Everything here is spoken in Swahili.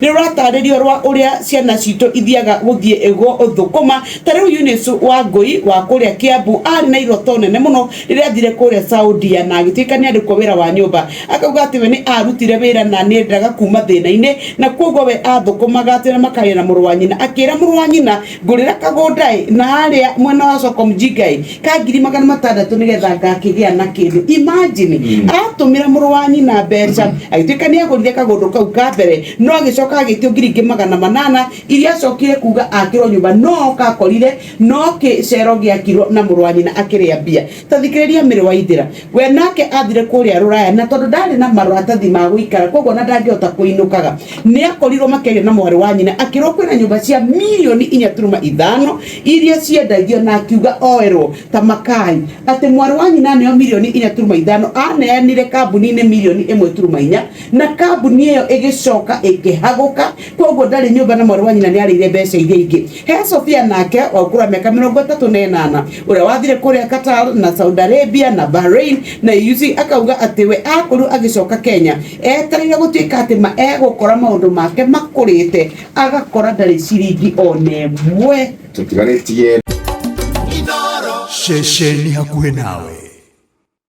ni ratarerio rwa uria ciana cito ithiaga guthie ego thukuma tare Eunice Wangui wa kuria Kiambu ari na iroto nene muno riria athire kuria Saudia na agitika ni andikwo wira wa nyumba akauga ati we ni arutire wira na ni endaga kuma thina-ini na koguo we athukumaga ati na makaria na muru wa nyina akira muru wa nyina ngurira kagundai na aria mwena wa Soko Mjigai ka 600,000 nigetha ngakigia na kindu. Imagine atumira muru wa nyina mbeca agitika ni agurire kagundu kau ka mbere no agicoka agitio 800,000 iria acokire kuga akiro nyumba no kakorire no kicero giakirwo na muru wa nyina akiria mbia. Tathikiriria Mary Waithira we nake athire kuria Ruraya na tondu ndari na maratathi ma guikara koguo na ndangihota kuinukaga ni akorirwo makeria na mwari wa nyina akirwo kwina nyumba cia milioni 4.5 iria ciendagio na akiuga oerwo ta makai ati mwari wa nyina nio milioni 4.5 aneanire kambuni-ini milioni 1.4 na kambuni iyo igicoka ikihaguka koguo ndari nyumba na mwari wa nyina ni arire mbeca iria ingi. He Sofia nake wakura miaka 38 uria wathire kuria Qatar na Saudi Arabia na Bahrain na yuzi akauga ati we akuru agicoka Kenya etarire gutuika ati ma egukora maundu make makurite agakora ndari ciringi one mwe tutiganitie shesheni hakuhe nawe.